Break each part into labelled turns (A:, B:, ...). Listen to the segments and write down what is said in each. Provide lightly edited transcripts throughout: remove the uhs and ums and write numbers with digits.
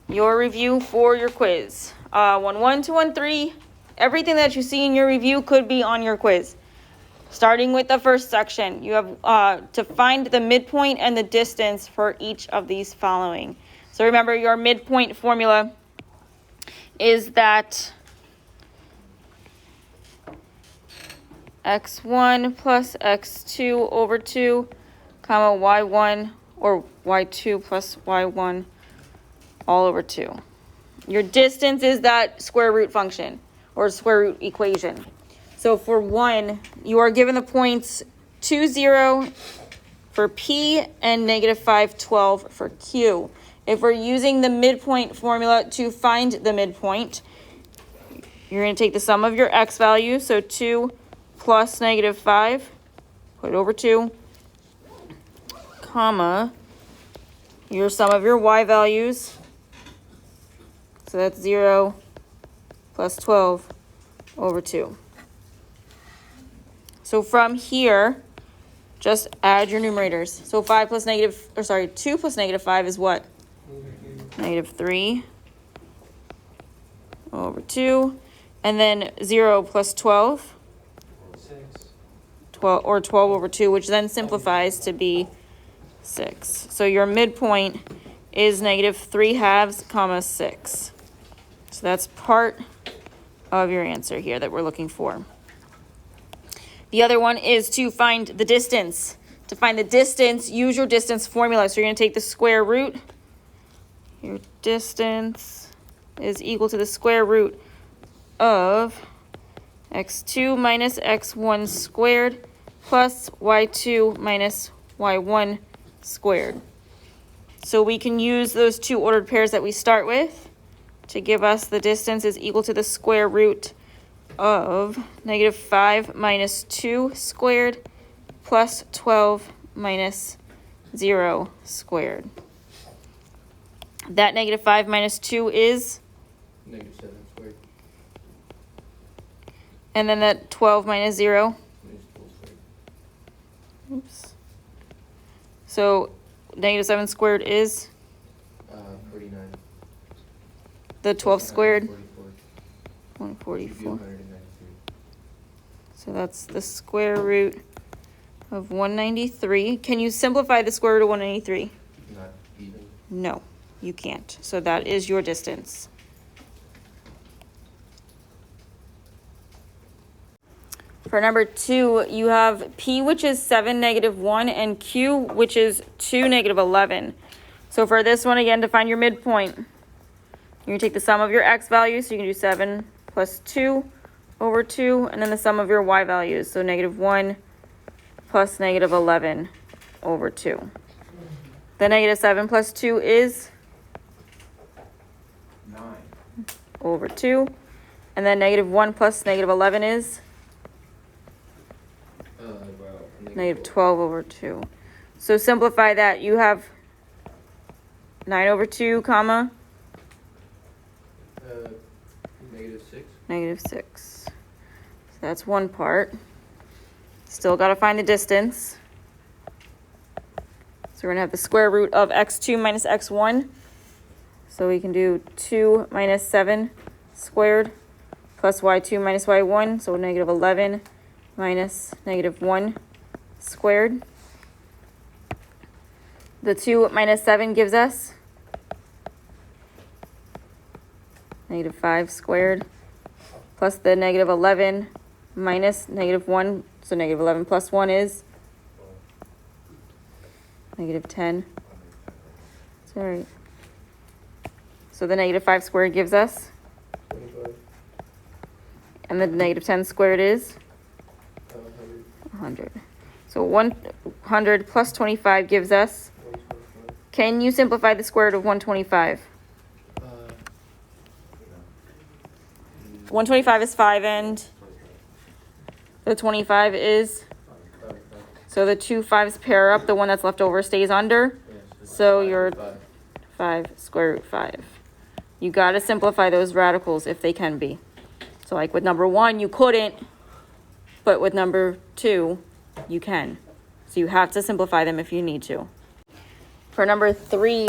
A: your review for your quiz. 1-1 to 1-3, everything that you see in your review could be on your quiz. Starting with the first section, you have to find the midpoint and the distance for each of these following. So remember, your midpoint formula is that x1 plus x2 over 2, comma y1 or y2 plus y1 all over 2. Your distance is that square root function or square root equation. So for 1, you are given the points 2, 0 for P and -5, 12 for Q. If we're using the midpoint formula to find the midpoint, you're going to take the sum of your x values, so 2 plus -5, put it over 2, comma, your sum of your y values, so that's 0 plus 12 over 2. So from here, just add your numerators. So 2 plus -5 is what? -3 over 2. And then 0 plus 12. 12 over 2, which then simplifies to be 6. So your midpoint is -3/2, comma 6. So that's part of your answer here that we're looking for. The other one is to find the distance. To find the distance, use your distance formula. So you're going to take the square root. Your distance is equal to the square root of x2 minus x1 squared plus y2 minus y1 squared. So we can use those two ordered pairs that we start with to give us the distance is equal to the square root of -5 minus 2 squared plus 12 minus 0 squared. That -5 minus 2 is?
B: -7 squared.
A: And then that 12 minus 0?
B: -12 squared.
A: Oops. So -7 squared is?
B: 49.
A: The 12 squared?
B: 144.
A: 144.
B: 193.
A: So that's the square root of 193. Can you simplify the square root of 193?
B: Not even.
A: No, you can't. So that is your distance. For number 2, you have P, which is 7, -1, and Q, which is 2, -11. So for this one, again, to find your midpoint, you're going to take the sum of your x values. So you can do 7 plus 2 over 2, and then the sum of your y values. So -1 plus -11 over 2. The -7 plus 2 is?
B: 9.
A: Over 2. And then -1 plus -11 is? -12 over 2. So simplify that. You have 9 over 2, comma?
B: -6.
A: -6. So that's one part. Still got to find the distance. So we're going to have the square root of x2 minus x1. So we can do 2 minus 7 squared plus y2 minus y1. So -11 minus -1 squared. The 2 minus 7 gives us -5 squared plus the -11 minus -1. So -11 plus 1 is -10. It's all right. So the -5 squared gives us?
B: 25.
A: And the -10 squared is?
B: 100.
A: 100. So 100 plus 25 gives us?
B: 125.
A: Can you simplify the square root of 125? 125 is 5 and the 25 is? So the two 5s pair up. The one that's left over stays under. So you're 5 square root 5. You got to simplify those radicals if they can be. So like with number 1, you couldn't, but with number 2, you can. So you have to simplify them if you need to. For number 3,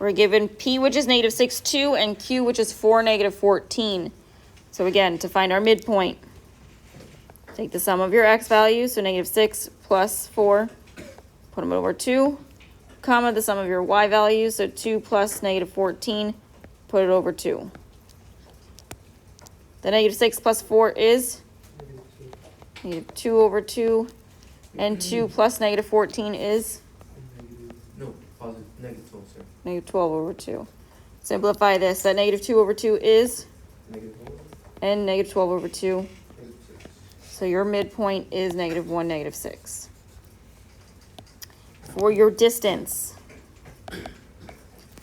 A: We're given P, which is negative 6, 2, and Q, which is 4, negative 14. So again, to find our midpoint, take the sum of your x values, so negative 6 plus 4, put them over 2, comma, the sum of your y values, so 2 plus negative 14, put it over 2. The negative 6 plus 4 is negative 2 over 2, and 2 plus negative 14 is
B: No, positive, negative 12, sir.
A: negative 12 over 2. Simplify this. That negative 2 over 2 is,
B: Negative 1,
A: and negative 12 over 2.
B: negative 6.
A: So your midpoint is negative 1, negative 6. For your distance,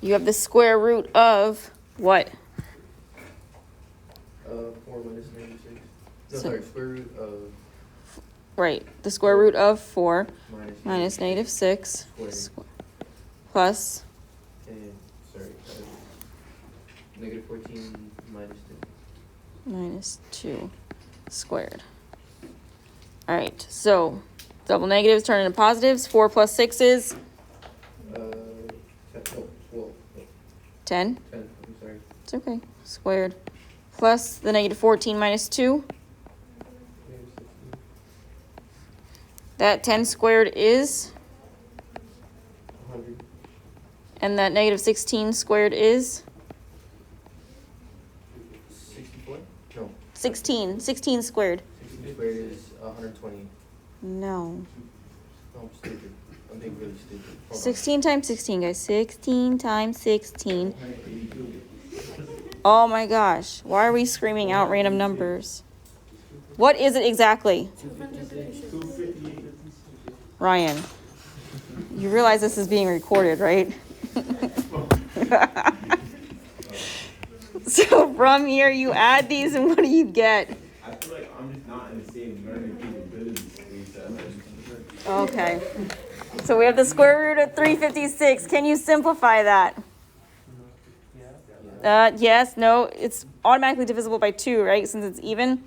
A: you have the square root of what?
B: 4 minus negative 6. No,
A: So-
B: sorry, square root of
A: Right, the square root of 4
B: minus
A: negative 6
B: squared.
A: plus,
B: And, sorry, negative 14 minus 2.
A: minus 2 squared. All right, so double negatives turn into positives. 4 plus 6 is
B: 12.
A: 10.
B: 10, I'm sorry.
A: It's okay. Squared. Plus the negative 14 minus 2.
B: Negative 16.
A: That 10 squared is,
B: 100.
A: and that negative 16 squared is
B: 64? No.
A: 16. 16 squared.
B: 16 squared is 120.
A: No.
B: No, I'm stupid. I'm being really stupid. Hold on.
A: 16 times 16, guys. 16 times 16. Oh my gosh. Why are we screaming out random numbers? What is it exactly? Ryan, you realize this is being recorded, right? So from here, you add these, and what do you get?
C: I feel like I'm just not in the same learning capabilities.
A: Okay. So we have the square root of 356. Can you simplify that? Yes, no, it's automatically divisible by 2, right? Since it's even.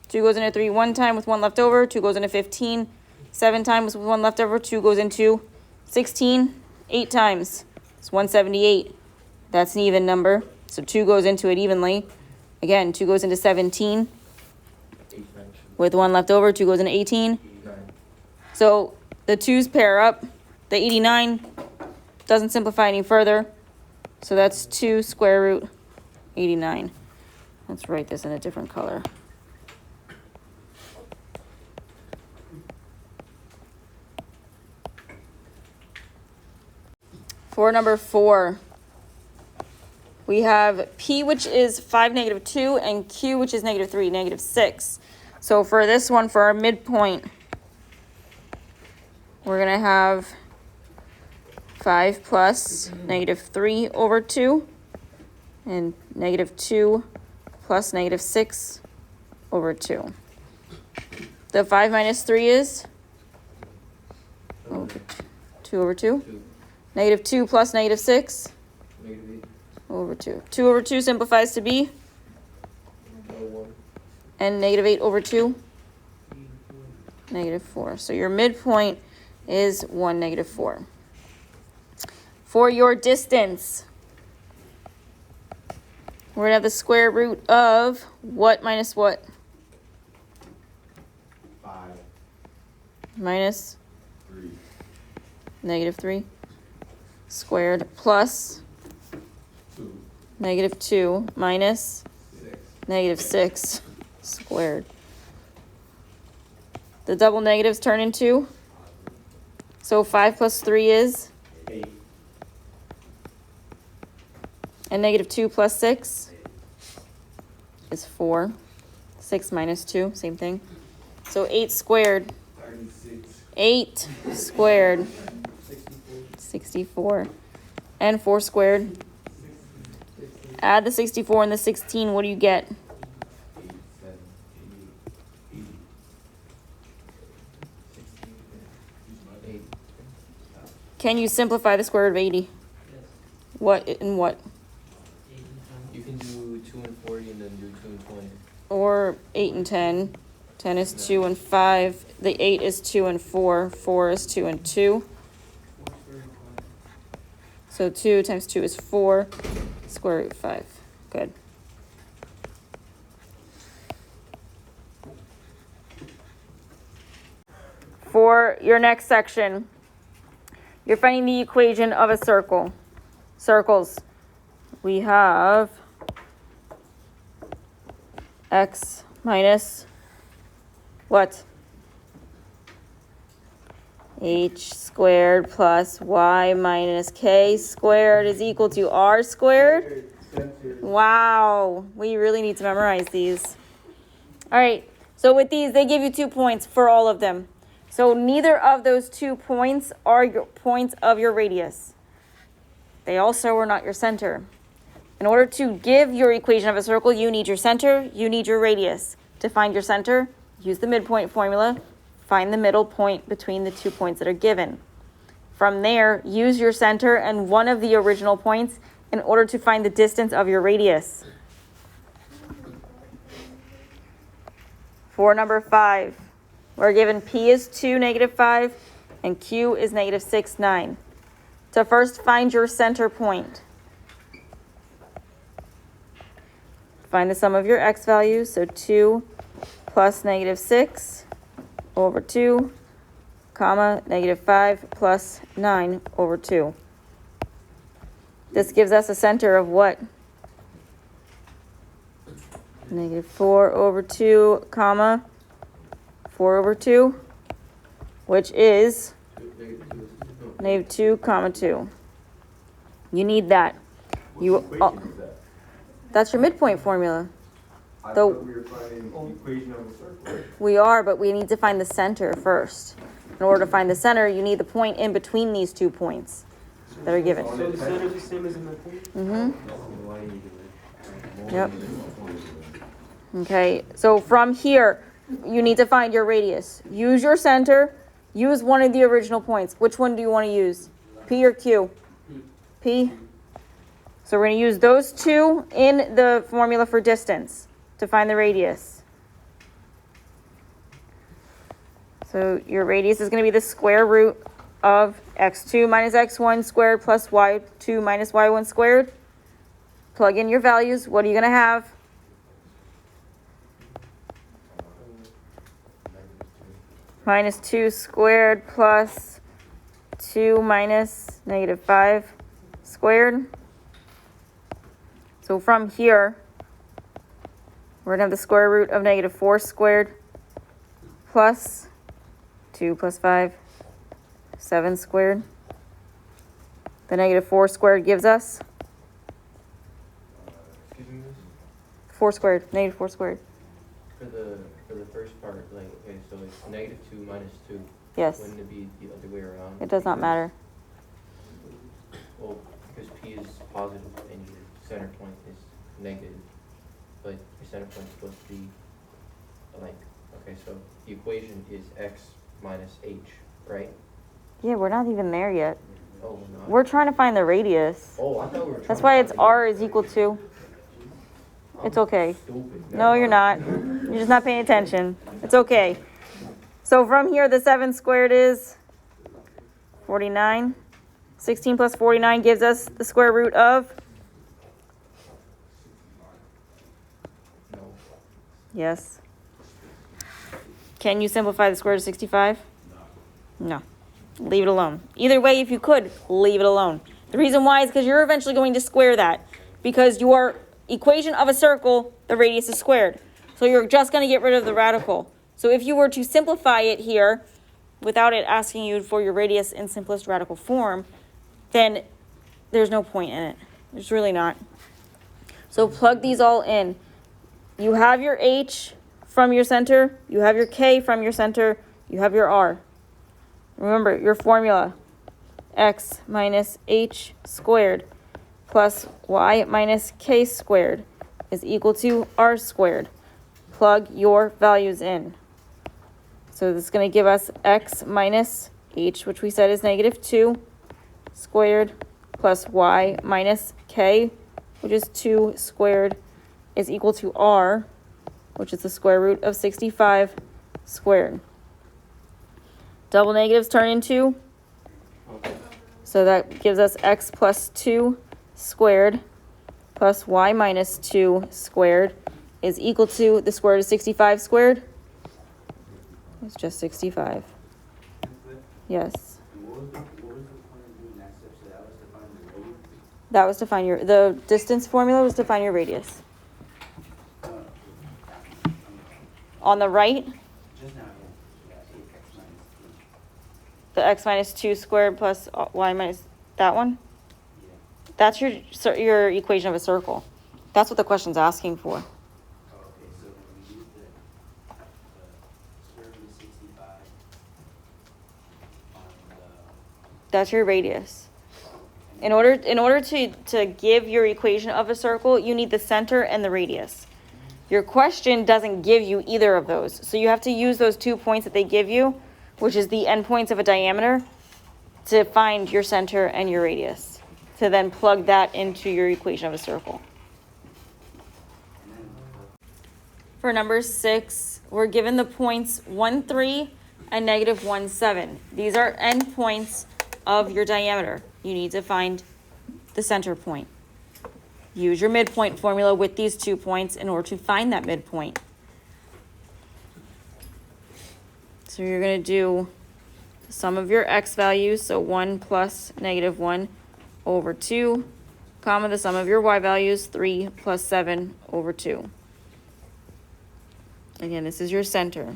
A: 2 goes into 3 one time with 1 left over. 2 goes into 15 7 times with 1 left over. 2 goes into 16 8 times. It's 178. That's an even number. So 2 goes into it evenly. Again, 2 goes into 17
B: 8 times.
A: with 1 left over. 2 goes into 18.
B: 9.
A: So the 2's pair up. The 89 doesn't simplify any further. So that's 2 square root 89. Let's write this in a different color. For number 4, we have P, which is 5, negative 2, and Q, which is negative 3, negative 6. So for this one, for our midpoint, we're going to have 5 plus negative 3 over 2, and negative 2 plus negative 6 over 2. The 5 minus 3 is 2 over 2.
B: 2.
A: Negative 2 plus negative 6
B: Negative 8.
A: over 2. 2 over 2 simplifies to be,
B: 1.
A: and negative 8 over 2, negative 4. So your midpoint is 1, negative 4. For your distance, we're going to have the square root of what minus what?
C: 5,
A: Minus
C: 3,
A: negative 3 squared plus
C: 2,
A: negative 2 minus
C: 6,
A: negative 6 squared. The double negatives turn into, so 5 plus 3 is,
C: 8,
A: and negative 2 plus 6 is 4. 6 minus 2, same thing. So 8 squared,
C: 36,
A: 8 squared,
B: 64.
A: 64. And 4 squared. Add the 64 and the 16, what do you get?
C: 87, 88, 80.
B: 8.
A: Can you simplify the square root of 80? What and what?
B: You can do 2 and 40 and then do 2 and 20.
A: Or 8 and 10. 10 is 2 and 5. The 8 is 2 and 4. 4 is 2 and 2. So So 2 times 2 is 4, square root 5. Good. For your next section, you're finding the equation of a circle. Circles. We have x minus what? H squared plus y minus k squared is equal to r squared. Wow, we really need to memorize these. All right, so with these, they give you 2 points for all of them. So neither of those 2 points are your points of your radius. They also are not your center. In order to give your equation of a circle, you need your center, you need your radius. To find your center, use the midpoint formula. Find the middle point between the 2 points that are given. From there, use your center and one of the original points in order to find the distance of your radius. For number 5, we're given P is 2, -5, and Q is -6, 9. To first find your center point, find the sum of your x values, so 2 plus -6 over 2, comma, -5 plus 9 over 2. This gives us a center of what? -4 over 2, comma, 4 over 2, which is -2, comma 2. You need that. That's your midpoint formula.
C: I
A: The-
C: thought we were finding the equation of a circle.
A: We are, but we need to find the center first. In order to find the center, you need the point in between these 2 points that are given.
B: So the center is the same as in the thing?
A: Mm-hmm. Yep. Okay, so from here, you need to find your radius. Use your center, use one of the original points. Which one do you want to use? P or Q? P. So we're going to use those 2 in the formula for distance to find the radius. So your radius is going to be the square root of x2 minus x1 squared plus y2 minus y1 squared. Plug in your values. What are you going to have? -2 squared plus 2 minus -5 squared. So from here, we're going to have the square root of -4 squared plus 2 plus 5, 7 squared. The -4 squared gives us 4 squared, -4 squared.
B: For the first part, like, okay, so it's -2 minus 2.
A: Yes,
B: Wouldn't it be the other way around?
A: it does not matter.
B: Well, because P is positive and your center point is negative, but your center point is supposed to be like, okay, so the equation is x minus h, right?
A: Yeah, we're not even there yet.
B: Oh, we're not?
A: We're trying to find the radius.
B: Oh, I thought we were trying
A: That's
B: to
A: why it's
B: find
A: r is equal to. It's okay.
B: Stupid.
A: No, you're not. You're just not paying attention. It's okay. So from here, the 7 squared is 49. 16 plus 49 gives us the square root of?
B: No.
A: Yes. Can you simplify the square root of 65? No. Leave it alone. Either way, if you could, leave it alone. The reason why is because you're eventually going to square that. Because your equation of a circle, the radius is squared. So you're just going to get rid of the radical. So if you were to simplify it here, without it asking you for your radius in simplest radical form, then there's no point in it. There's really not. So plug these all in. You have your h from your center. You have your k from your center. You have your r. Remember your formula. X minus h squared plus y minus k squared is equal to r squared. Plug your values in. So this is going to give us x minus h, which we said is -2 squared, plus y minus k, which is 2 squared, is equal to r, which is the square root of 65 squared. Double negatives turn into So that gives us x plus 2 squared plus y minus 2 squared is equal to the square root of 65 squared. It's just 65. Yes.
C: What was the point of doing that step? So that was to find the radius?
A: That was to find the distance formula was to find your radius. On the right,
C: Just now, yeah, 8x minus 2.
A: the x minus 2 squared plus y minus that one.
C: Yeah.
A: That's your equation of a circle. That's what the question's asking for.
C: Oh, okay, so when we use the square root of 65 on the,
A: That's your radius. In order to give your equation of a circle, you need the center and the radius. Your question doesn't give you either of those. So you have to use those 2 points that they give you, which is the endpoints of a diameter, to find your center and your radius, to then plug that into your equation of a circle. For number 6, we're given the points 1, 3 and negative 1, 7. These are endpoints of your diameter. You need to find the center point. Use your midpoint formula with these 2 points in order to find that midpoint. So you're going to do the sum of your x values, so 1 plus negative 1 over 2, comma the sum of your y values, 3 plus 7 over 2. Again, this is your center.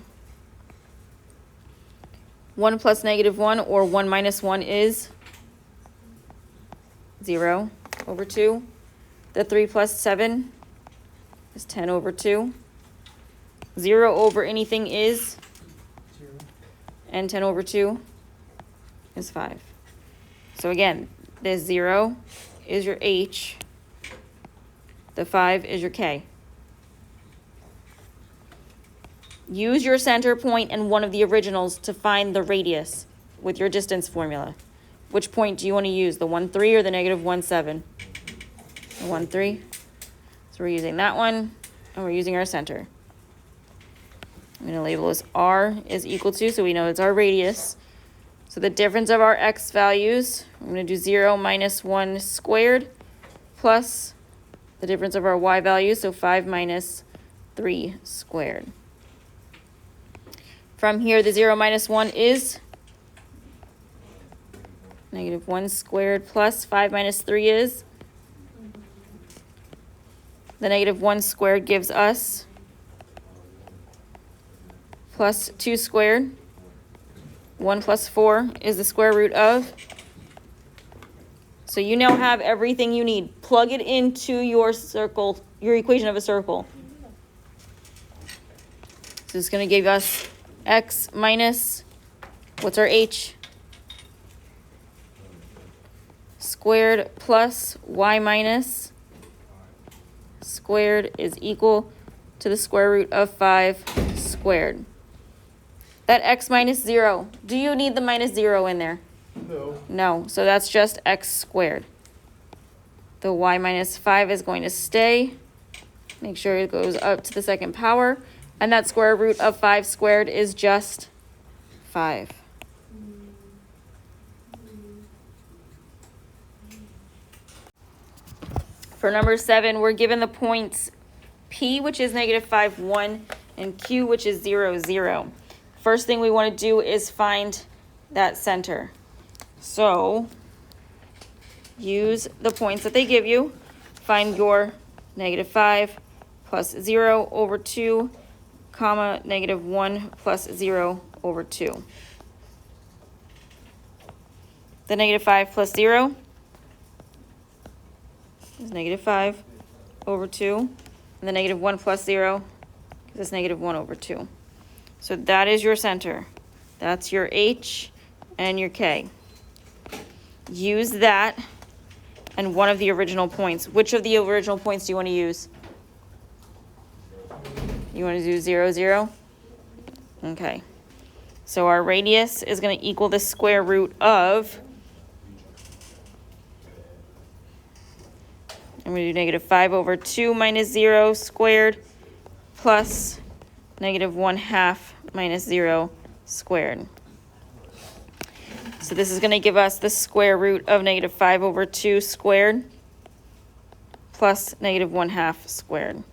A: 1 plus negative 1 or 1 minus 1 is 0 over 2. The 3 plus 7 is 10 over 2. 0 over anything is 0. And 10 over 2 is 5. So again, this 0 is your h. The 5 is your k. Use your center point and one of the originals to find the radius with your distance formula. Which point do you want to use, the 1, 3 or the negative 1, 7? The 1, 3. So we're using that one, and we're using our center. I'm going to label this r is equal to, so we know it's our radius. So the difference of our x values, I'm going to do 0 minus 1 squared plus the difference of our y values, so 5 minus 3 squared. From here, the 0 minus 1 is negative 1 squared plus 5 minus 3 is. The negative 1 squared gives us plus 2 squared. 1 plus 4 is the square root of. So you now have everything you need. Plug it into your circle, your equation of a circle. So it's going to give us x minus, what's our h? Squared plus y minus squared is equal to the square root of 5 squared. That x minus 0, do you need the minus 0 in there?
D: No.
A: No, so that's just x squared. The y minus 5 is going to stay. Make sure it goes up to the second power. And that square root of 5 squared is just 5. For number 7, we're given the points P, which is negative 5, 1, and Q, which is 0, 0. First thing we want to do is find that center. So use the points that they give you. Find your negative 5 plus 0 over 2, comma, negative 1 plus 0 over 2. The negative 5 plus 0 is negative 5 over 2. And the negative 1 plus 0 gives us negative 1 over 2. So that is your center. That's your H and your K. Use that and one of the original points. Which of the original points do you want to use? You want to do 0, 0? Okay. So our radius is going to equal the square root of, I'm going to do negative 5 over 2 minus 0 squared plus negative 1/2 minus 0 squared. So this is going to give us the square root of negative 5 over 2 squared plus negative 1/2 squared.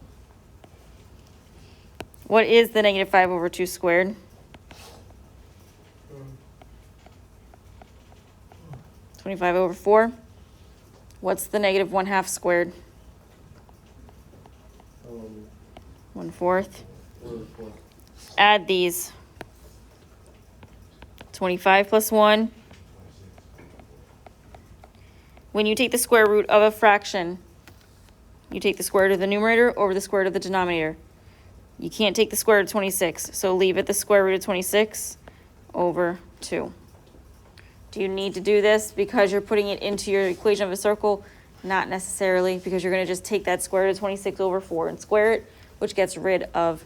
A: What is the negative 5 over 2 squared? 25 over 4. What's the negative 1/2 squared? 1/4. Add these. 25 plus 1. When you take the square root of a fraction, you take the square root of the numerator over the square root of the denominator. You can't take the square root of 26, so leave it the square root of 26 over 2. Do you need to do this because you're putting it into your equation of a circle? Not necessarily, because you're going to just take that square root of 26 over 4 and square it, which gets rid of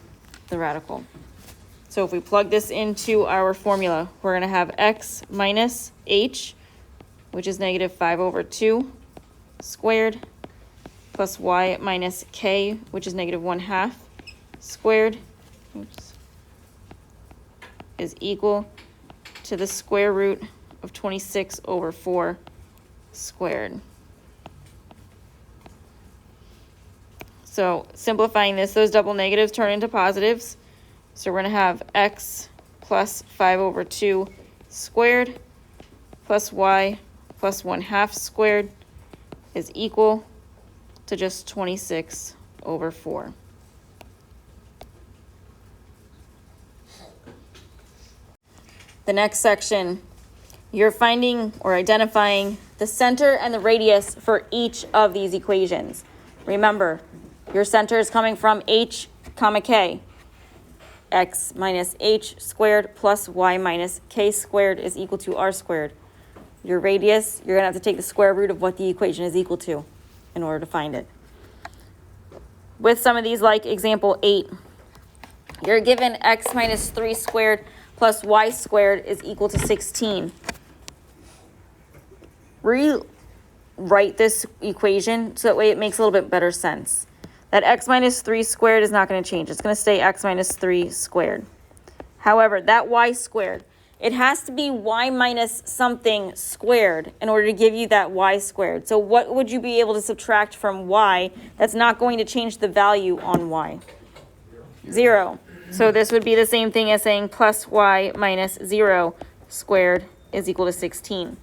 A: the radical. So if we plug this into our formula, we're going to have x minus h, which is negative 5 over 2 squared, plus y minus k, which is negative 1/2 squared, is equal to the square root of 26 over 4 squared. So simplifying this, those double negatives turn into positives. So we're going to have x plus 5 over 2 squared plus y plus 1/2 squared is equal to just 26 over 4. The next section, you're finding or identifying the center and the radius for each of these equations. Remember, your center is coming from h comma k. X minus h squared plus y minus k squared is equal to r squared. Your radius, you're going to have to take the square root of what the equation is equal to in order to find it. With some of these, like example 8, you're given x minus 3 squared plus y squared is equal to 16. Rewrite this equation so that way it makes a little bit better sense. That x minus 3 squared is not going to change. It's going to stay x minus 3 squared. However, that y squared, it has to be y minus something squared in order to give you that y squared. So what would you be able to subtract from y that's not going to change the value on y? 0. So this would be the same thing as saying plus y minus 0 squared is equal to 16.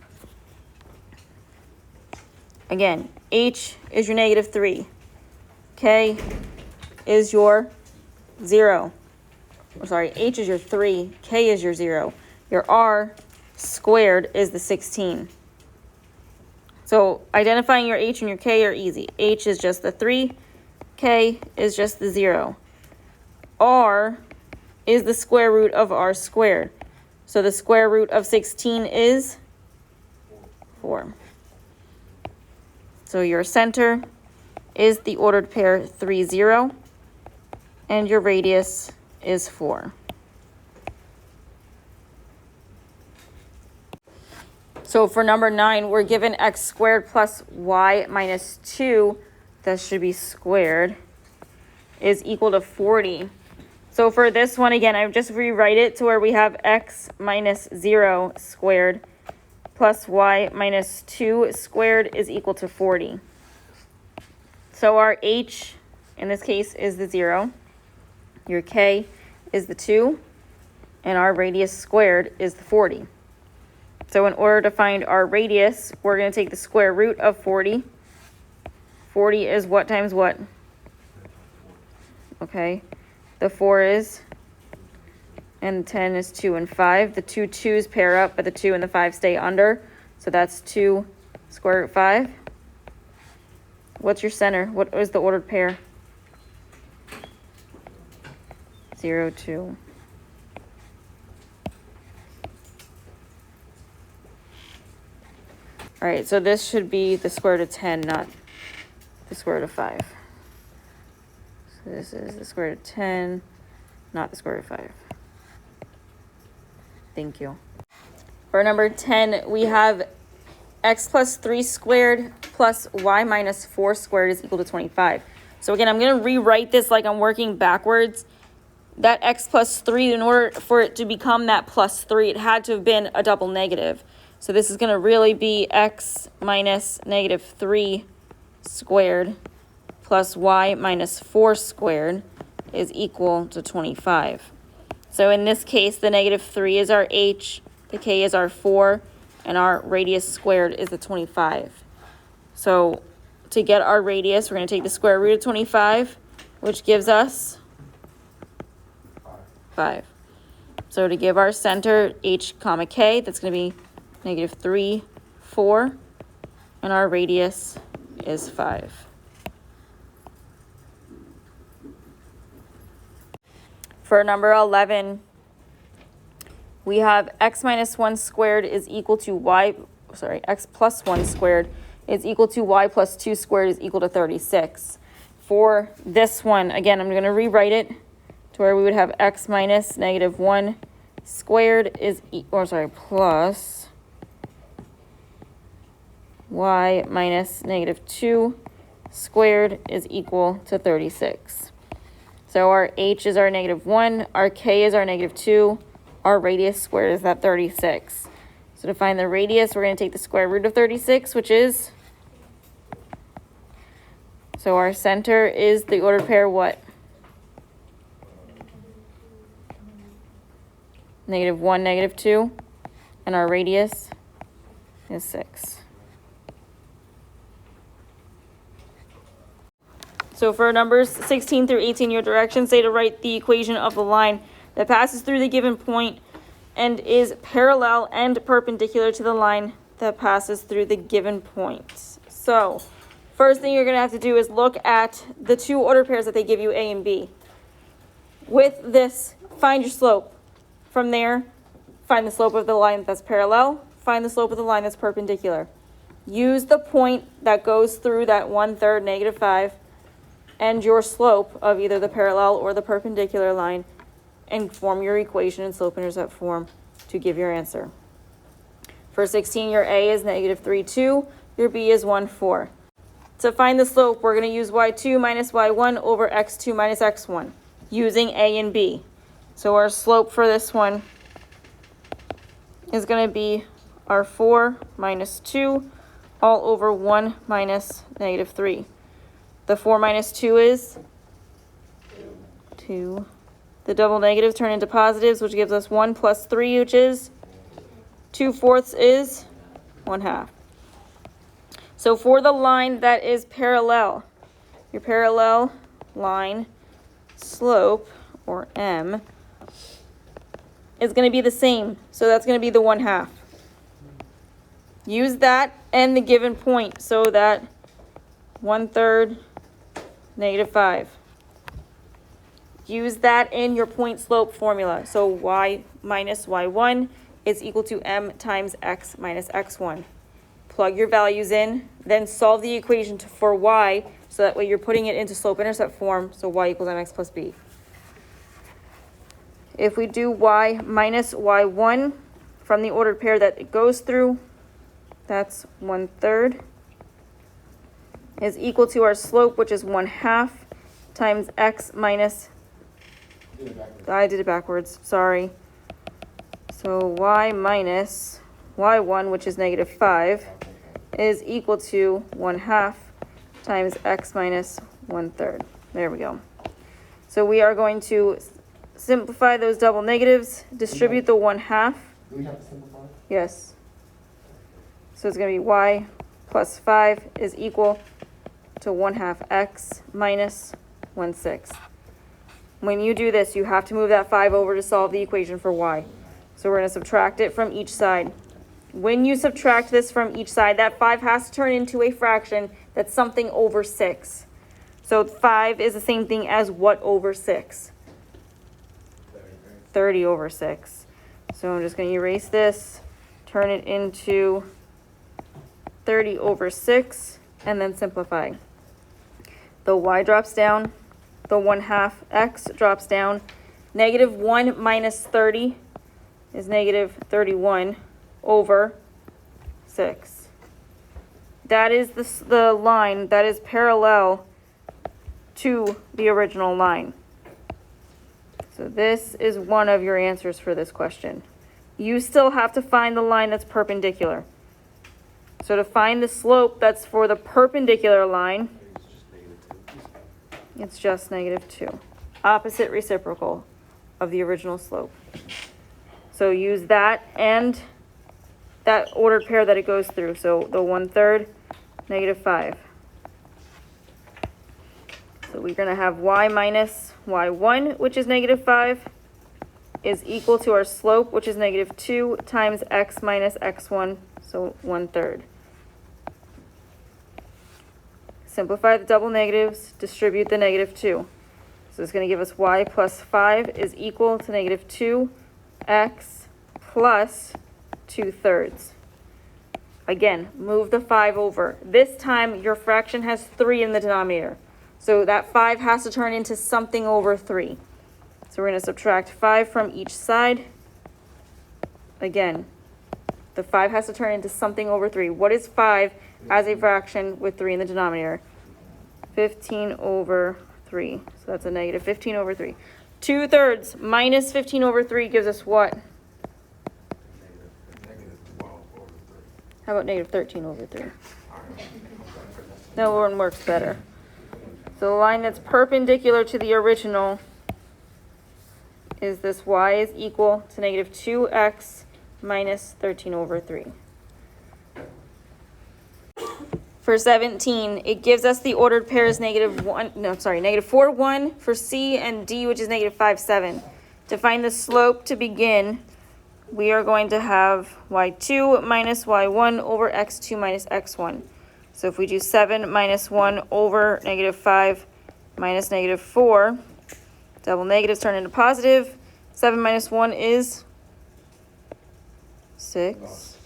A: Again, h is your negative 3. K is your 0. H is your 3. K is your 0. Your r squared is the 16. So identifying your h and your k are easy. H is just the 3. K is just the 0. R is the square root of r squared. So the square root of 16 is 4. So your center is the ordered pair 3, 0, and your radius is 4. So for number 9, we're given x squared plus y minus 2, that should be squared, is equal to 40. So for this one, again, I just rewrite it to where we have x minus 0 squared plus y minus 2 squared is equal to 40. So our h, in this case, is the 0. Your k is the 2. And our radius squared is the 40. So in order to find our radius, we're going to take the square root of 40. 40 is what times what? Okay. The 4 is, and 10 is 2 and 5. The two 2's pair up, but the 2 and the 5 stay under. So that's 2 square root 5. What's your center? What is the ordered pair? 0, 2. All right, so this should be the square root of 10, not the square root of 5. So this is the square root of 10, not the square root of 5. Thank you. For number 10, we have x plus 3 squared plus y minus 4 squared is equal to 25. So again, I'm going to rewrite this like I'm working backwards. That x plus 3, in order for it to become that plus 3, it had to have been a double negative. So this is going to really be x minus negative 3 squared plus y minus 4 squared is equal to 25. So in this case, the negative 3 is our h, the k is our 4, and our radius squared is the 25. So to get our radius, we're going to take the square root of 25, which gives us 5. So to give our center h comma k, that's going to be negative 3, 4, and our radius is 5. For number 11, we have x minus 1 squared is equal to x plus 1 squared is equal to y plus 2 squared is equal to 36. For this one, again, I'm going to rewrite it to where we would have x minus negative 1 squared is, plus y minus negative 2 squared is equal to 36. So our h is our negative 1, our k is our negative 2, our radius squared is that 36. So to find the radius, we're going to take the square root of 36, which is, so our center is the ordered pair what? Negative 1, negative 2, and our radius is 6. So for numbers 16 through 18, your directions say to write the equation of the line that passes through the given point and is parallel and perpendicular to the line that passes through the given point. So first thing you're going to have to do is look at the two ordered pairs that they give you, A and B. With this, find your slope. From there, find the slope of the line that's parallel, find the slope of the line that's perpendicular. Use the point that goes through that 1/3, negative 5, and your slope of either the parallel or the perpendicular line, and form your equation in slope-intercept form to give your answer. For 16, your A is negative 3, 2. Your B is 1, 4. To find the slope, we're going to use y2 minus y1 over x2 minus x1, using A and B. So our slope for this one is going to be our 4 minus 2 all over 1 minus negative 3. The 4 minus 2 is 2. The double negatives turn into positives, which gives us 1 plus 3, which is 2/4 is 1/2. So for the line that is parallel, your parallel line slope, or M, is going to be the same. So that's going to be the 1/2. Use that and the given point, so that 1/3, negative 5. Use that in your point slope formula. So y minus y1 is equal to m times x minus x1. Plug your values in, then solve the equation for y, so that way you're putting it into slope-intercept form, so y equals mx plus b. If we do y minus y1 from the ordered pair that it goes through, that's 1/3, is equal to our slope, which is 1/2, times x minus, I did it backwards, sorry. So y minus y1, which is negative 5, is equal to 1/2 times x minus 1/3. There we go. So we are going to simplify those double negatives, distribute the 1/2.
D: Do we have to simplify?
A: Yes. So it's going to be y plus 5 is equal to 1/2 x minus 1/6. When you do this, you have to move that 5 over to solve the equation for y. So we're going to subtract it from each side. When you subtract this from each side, that 5 has to turn into a fraction that's something over 6. So 5 is the same thing as what over 6? 30 over 6. So I'm just going to erase this, turn it into 30 over 6, and then simplify. The y drops down, the 1/2 x drops down. Negative 1 minus 30 is negative 31 over 6. That is the line that is parallel to the original line. So this is one of your answers for this question. you still have to find the line that's perpendicular. So to find the slope that's for the perpendicular line, it's just -2. Opposite reciprocal of the original slope. So use that and that ordered pair that it goes through. So the 1/3, -5. So we're gonna have y minus y1, which is -5, is equal to our slope, which is -2, times x minus x1, so 1/3. Simplify the double negatives, distribute the -2. So it's going to give us y plus 5 is equal to -2x plus 2/3. Again, move the 5 over. This time your fraction has 3 in the denominator. So that 5 has to turn into something over 3. So we're going to subtract 5 from each side. Again, the 5 has to turn into something over 3. What is 5 as a fraction with 3 in the denominator? 15 over 3. So that's a -15 over 3. 2/3 minus 15 over 3 gives us what? How about -13 over 3? That one works better. So the line that's perpendicular to the original is this y is equal to -2x minus 13 over 3. For 17, it gives us the ordered pairs -4, 1 for C and D, which is -5, 7. To find the slope to begin, we are going to have y2 minus y1 over x2 minus x1. So if we do 7 minus 1 over -5 minus -4, double negatives turn into positive. 7 minus 1 is 6.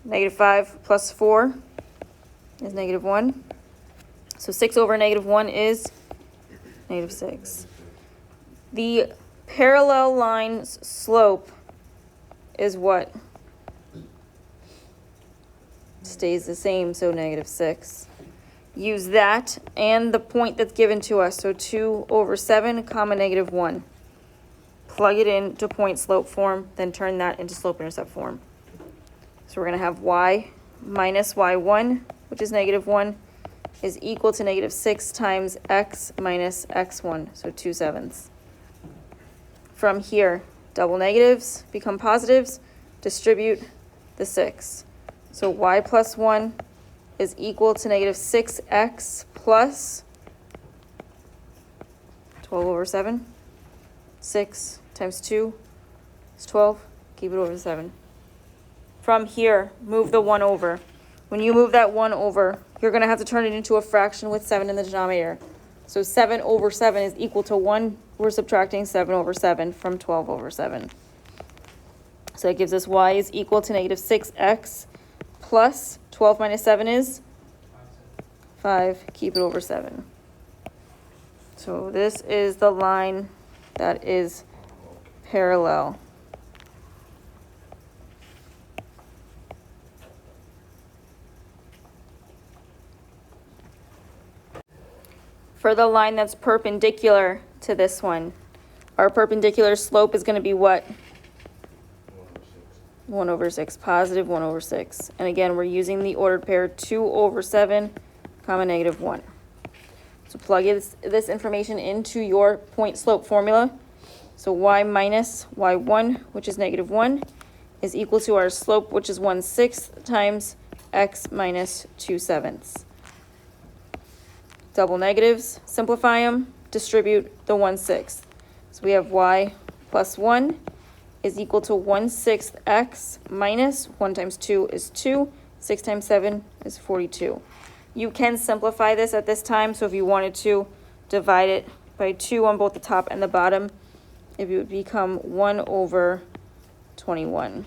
A: -5 plus 4 is -1. So 6 over -1 is -6. The parallel line's slope is what? Stays the same, so -6. Use that and the point that's given to us, so 2 over 7 comma -1. Plug it into point slope form, then turn that into slope intercept form. So we're going to have y minus y1, which is -1, is equal to -6 times x minus x1, so 2/7. From here, double negatives become positives, distribute the 6. So y plus 1 is equal to -6x plus 12 over 7. 6 times 2 is 12. Keep it over 7. From here, move the 1 over. When you move that 1 over, you're going to have to turn it into a fraction with 7 in the denominator. So 7 over 7 is equal to 1. We're subtracting 7 over 7 from 12 over 7. So that gives us y is equal to -6x plus 12 minus 7 is 5. Keep it over 7. So this is the line that is parallel. For the line that's perpendicular to this one, our perpendicular slope is going to be what? 1 over 6, positive 1 over 6. And again, we're using the ordered pair 2 over 7, comma -1. So plug this information into your point slope formula. So y minus y1, which is -1, is equal to our slope, which is 1/6 times x minus 2/7. Double negatives, simplify them, distribute the 1/6. So we have y plus 1 is equal to 1/6 x minus 1 times 2 is 2. 6 times 7 is 42. You can simplify this at this time, so if you wanted to divide it by 2 on both the top and the bottom, it would become 1 over 21.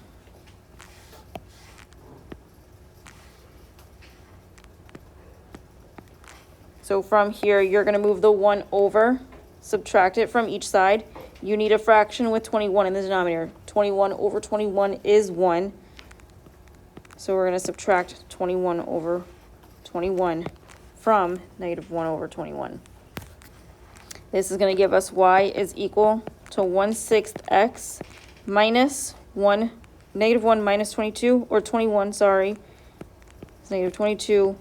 A: So from here, you're going to move the 1 over, subtract it from each side. You need a fraction with 21 in the denominator. 21 over 21 is 1. So we're going to subtract 21 over 21 from -1 over 21. This is going to give us y is equal to 1/6 x minus 1 negative 1 minus 22, or 21, sorry. It's negative 22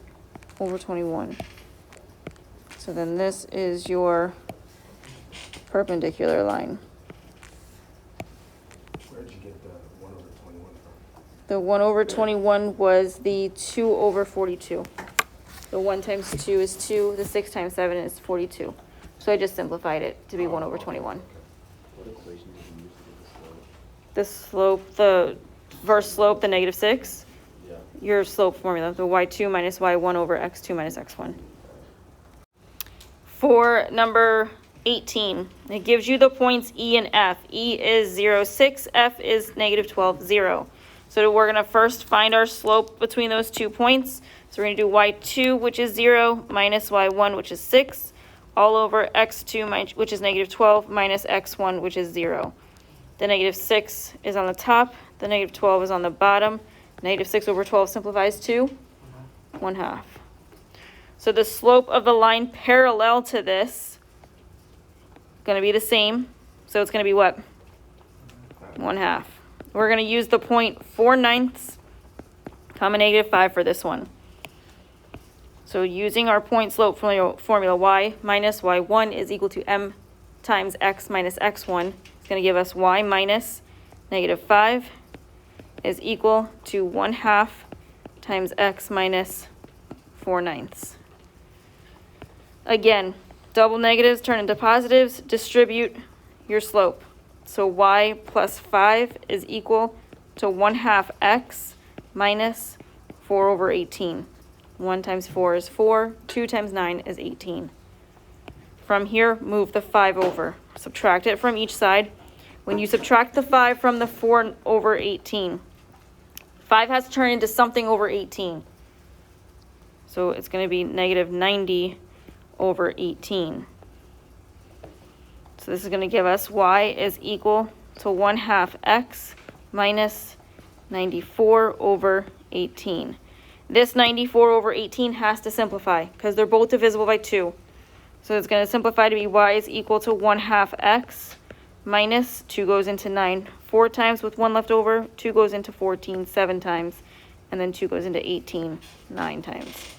A: over 21. So then this is your perpendicular line.
D: Where'd you get the 1 over 21 from?
A: The 1 over 21 was the 2 over 42. The 1 times 2 is 2, the 6 times 7 is 42. So I just simplified it to be 1 over 21.
C: What equation did you use to get
A: The slope, the first slope, the negative 6,
C: the slope?
A: your slope formula, the y2 minus y1 over x2 minus x1. For number 18, it gives you the points E and F. E is 0, 6, F is negative 12, 0. So we're going to first find our slope between those 2 points. So we're going to do y2, which is 0, minus y1, which is 6, all over x2, which is negative 12, minus x1, which is 0. The negative 6 is on the top, the negative 12 is on the bottom. Negative 6 over 12 simplifies to 1/2. So the slope of the line parallel to this is going to be the same. So it's going to be what? 1/2. We're going to use the point 4/9, comma negative 5 for this one. So using our point slope formula, y minus y1 is equal to m times x minus x1. It's going to give us y minus negative 5 is equal to 1/2 times x minus 4/9. Again, double negatives turn into positives, distribute your slope. So y plus 5 is equal to 1/2 x minus 4 over 18. 1 times 4 is 4, 2 times 9 is 18. From here, move the 5 over. Subtract it from each side. When you subtract the 5 from the 4 over 18, 5 has to turn into something over 18. So it's going to be negative 90 over 18. So this is going to give us y is equal to 1/2 x minus 94 over 18. This 94 over 18 has to simplify because they're both divisible by 2. So it's going to simplify to be y is equal to 1/2 x minus 2 goes into 9 4 times with 1 left over, 2 goes into 14 7 times, and then 2 goes into 18 9 times.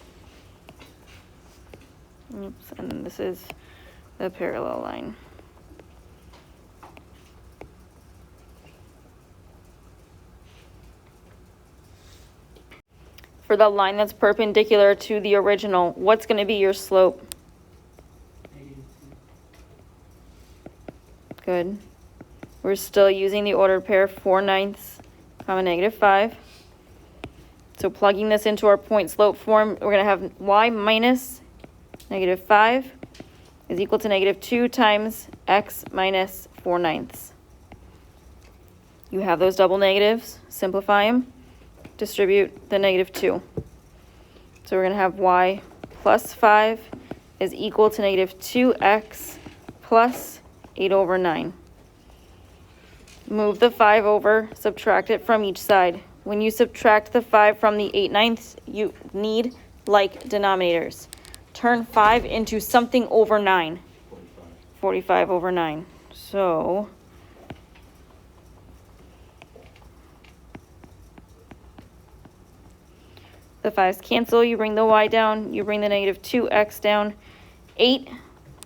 A: Oops, and this is the parallel line. For the line that's perpendicular to the original, what's going to be your slope? Good. We're still using the ordered pair 4/9, comma negative 5. So plugging this into our point slope form, we're going to have y minus negative 5 is equal to negative 2 times x minus 4/9. You have those double negatives, simplify them, distribute the negative 2. So we're going to have y plus 5 is equal to negative 2x plus 8 over 9. Move the 5 over, subtract it from each side. When you subtract the 5 from the 8/9, you need like denominators. Turn 5 into something over 9. 45 over 9. So the 5's cancel, you bring the y down, you bring the negative 2x down. 8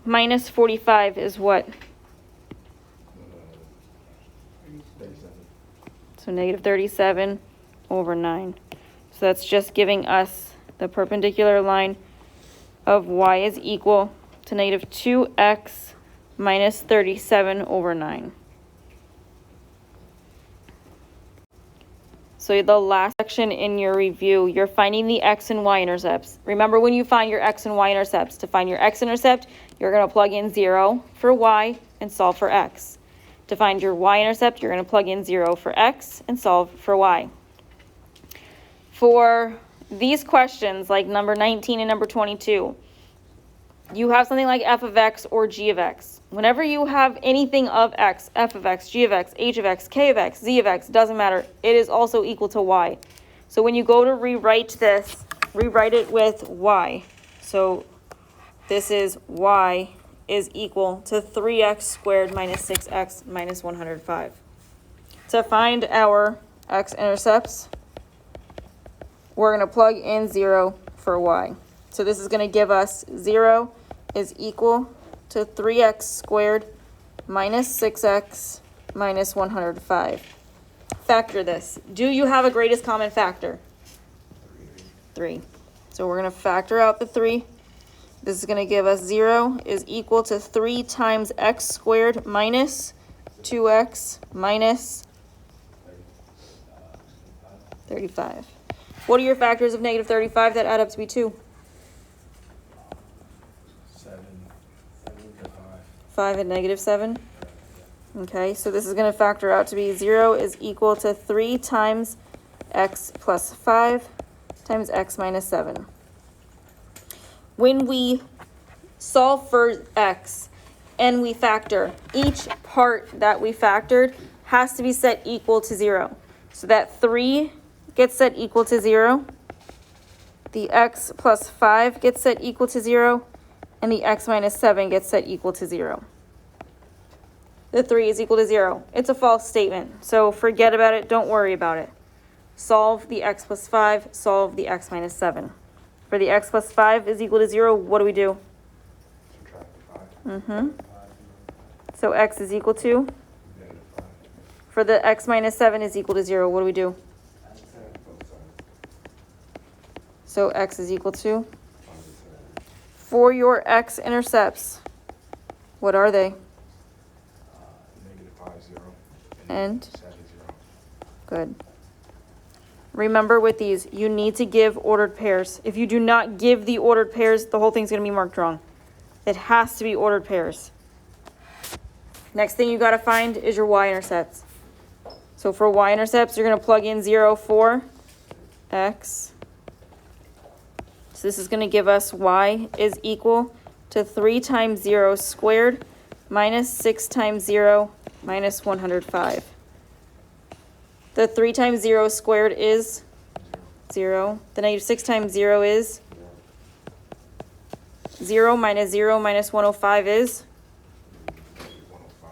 A: minus 45 is what?
D: 37.
A: So negative 37 over 9. So that's just giving us the perpendicular line of y is equal to negative 2x minus 37 over 9. So the last section in your review, you're finding the x and y intercepts. Remember when you find your x and y intercepts, to find your x-intercept, you're going to plug in 0 for y and solve for x. To find your y-intercept, you're going to plug in 0 for x and solve for y. For these questions, like number 19 and number 22, you have something like f of x or g of x. Whenever you have anything of x, f of x, g of x, h of x, k of x, z of x, doesn't matter. It is also equal to y. So when you go to rewrite this, rewrite it with y. So this is y is equal to 3x squared minus 6x minus 105. To find our x-intercepts, we're going to plug in 0 for y. So this is going to give us 0 is equal to 3x squared minus 6x minus 105. Factor this. Do you have a greatest common factor? 3. So we're going to factor out the 3. This is going to give us 0 is equal to 3 times x squared minus 2x minus 35. What are your factors of negative 35 that add up to be 2?
D: 7 to 5.
A: 5 and negative 7. Okay, so this is going to factor out to be 0 is equal to 3 times x plus 5 times x minus 7. When we solve for x and we factor, each part that we factored has to be set equal to 0. So that 3 gets set equal to 0, the x plus 5 gets set equal to 0, and the x minus 7 gets set equal to 0. The 3 is equal to 0. It's a false statement, so forget about it, don't worry about it. Solve the x plus 5, solve the x minus 7. For the x plus 5 is equal to 0, what do we do?
D: Subtract the 5.
A: So x is equal to?
D: Negative 5.
A: For the x minus 7 is equal to 0, what do we do?
D: Both sides.
A: So x is equal to?
D: Positive 7.
A: For your x-intercepts, what are they?
D: Negative 5, 0.
A: And?
D: 7, 0.
A: Good. Remember with these, you need to give ordered pairs. If you do not give the ordered pairs, the whole thing's going to be marked wrong. It has to be ordered pairs. Next thing you got to find is your y-intercepts. So for y-intercepts, you're going to plug in 0 for x. So this is going to give us y is equal to 3 times 0 squared minus 6 times 0 minus 105. The 3 times 0 squared is 0. The negative 6 times 0 is 0 minus 0 minus 105 is
D: 105.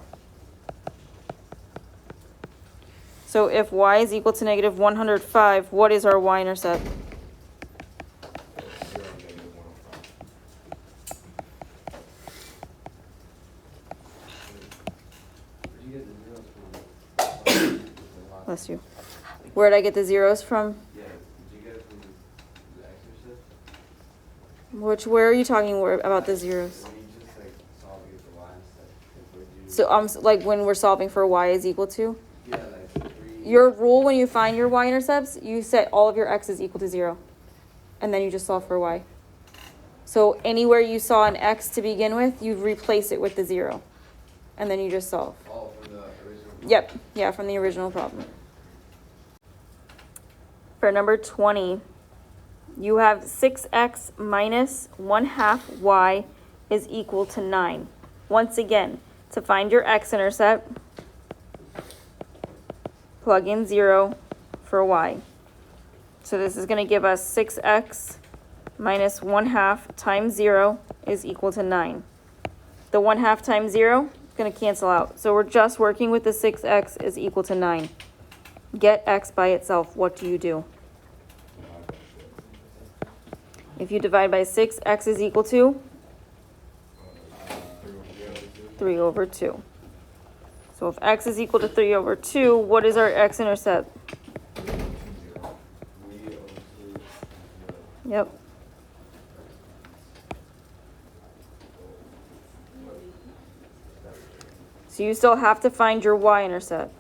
A: so if y is equal to negative 105, what is our y-intercept?
D: 0, negative 105.
C: Where'd you get the zeros from?
A: Bless you. Where did I get the zeros from?
C: Yeah, did you get it from the exercise?
A: Where are you talking about the zeros?
C: When you just like solving it for y instead.
A: So like when we're solving for y is equal to?
C: Yeah, like 3.
A: Your rule when you find your y-intercepts, you set all of your x's equal to 0. And then you just solve for y. So anywhere you saw an x to begin with, you replace it with the 0. And then you just solve.
C: Oh, from the original.
A: Yep, yeah, from the original problem. For number 20, you have 6x minus 1/2 y is equal to 9. Once again, to find your x-intercept, plug in 0 for y. So this is going to give us 6x minus 1/2 times 0 is equal to 9. The 1/2 times 0 is going to cancel out. So we're just working with the 6x is equal to 9. Get x by itself. What do you do? If you divide by 6, x is equal to 3 over 2. So if x is equal to 3 over 2, what is our x-intercept? Yep. So you still have to find your y-intercept.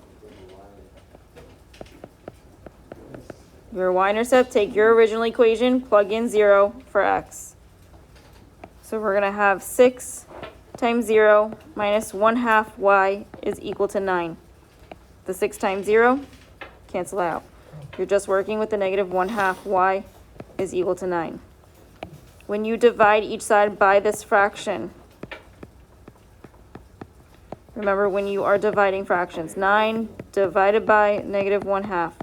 A: Your y-intercept, take your original equation, plug in 0 for x. So we're going to have 6 times 0 minus 1/2 y is equal to 9. The 6 times 0, cancel out. You're just working with the negative 1/2 y is equal to 9. When you divide each side by this fraction, remember when you are dividing fractions, 9 divided by negative 1/2.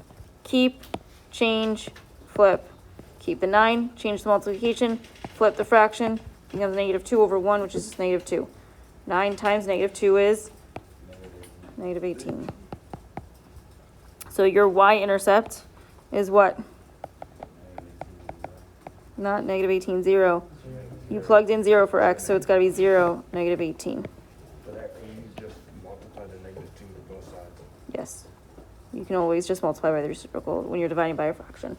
A: Keep, change, flip. Keep the 9, change the multiplication, flip the fraction, becomes negative 2 over 1, which is negative 2. 9 times negative 2 is negative 18. So your y-intercept is what? Not negative 18, 0. You plugged in 0 for x, so it's got to be 0, negative 18.
D: But that, can you just multiply the -2 to both sides?
A: Yes. You can always just multiply by the reciprocal when you're dividing by a fraction.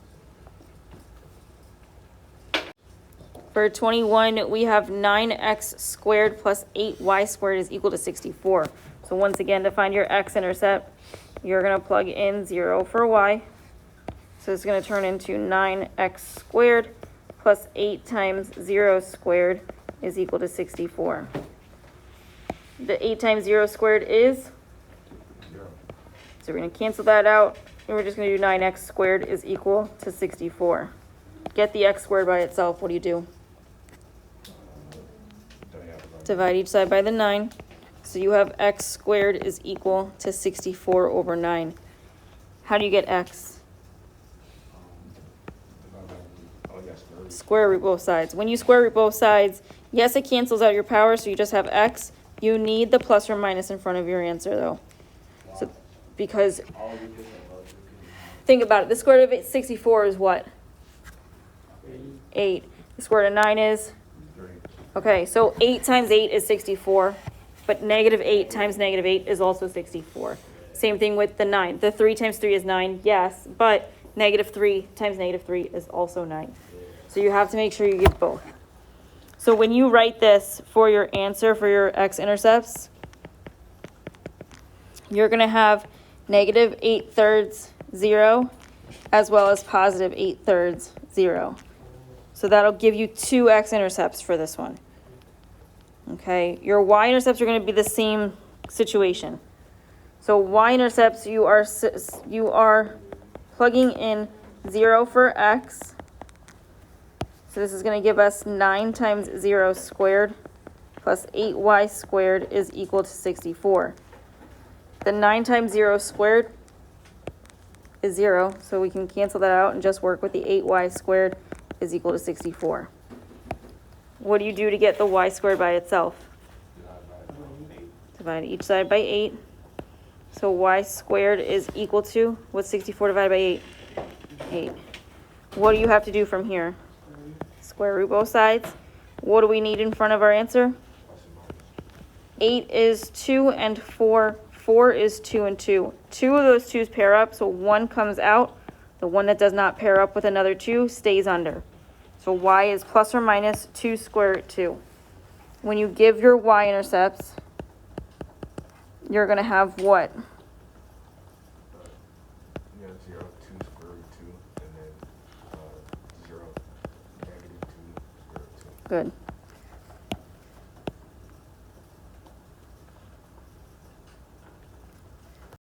A: For 21, we have 9x squared plus 8y squared is equal to 64. So once again, to find your x-intercept, you're going to plug in 0 for y. So it's going to turn into 9x squared plus 8 times 0 squared is equal to 64. The 8 times 0 squared is?
D: 0.
A: So we're going to cancel that out, and we're just going to do 9x squared is equal to 64. Get the x squared by itself. What do you do? Divide each side by the 9. So you have x squared is equal to 64 over 9. How do you get x?
D: Oh, yes,
A: Square root both sides. When you square root both sides, yes, it cancels out your power, so you just have x. You need the plus or minus in front of your answer, though. So, because, think about it. The square root of 64 is what? 8. The square root of 9 is?
D: 3.
A: Okay, so 8 times 8 is 64, but negative 8 times negative 8 is also 64. Same thing with the 9. The 3 times 3 is 9, yes, but negative 3 times negative 3 is also 9. So you have to make sure you get both. So when you write this for your answer for your x-intercepts, you're going to have negative 8/3, 0, as well as positive 8/3, 0. So that'll give you 2 x-intercepts for this one. Okay, your y-intercepts are going to be the same situation. So y-intercepts, you are plugging in 0 for x. So this is going to give us 9 times 0 squared plus 8y squared is equal to 64. The 9 times 0 squared is 0, so we can cancel that out and just work with the 8y squared is equal to 64. What do you do to get the y squared by itself? Divide each side by 8. So y squared is equal to, what's 64 divided by 8? 8. What do you have to do from here? Square root both sides. What do we need in front of our answer? 8 is 2 and 4. 4 is 2 and 2. 2 of those 2's pair up, so 1 comes out. The one that does not pair up with another 2 stays under. So y is plus or minus 2 square root 2. When you give your y-intercepts, you're going to have what?
D: Yeah, 0, 2 square root 2, and then 0, negative 2 square root 2.
A: Good.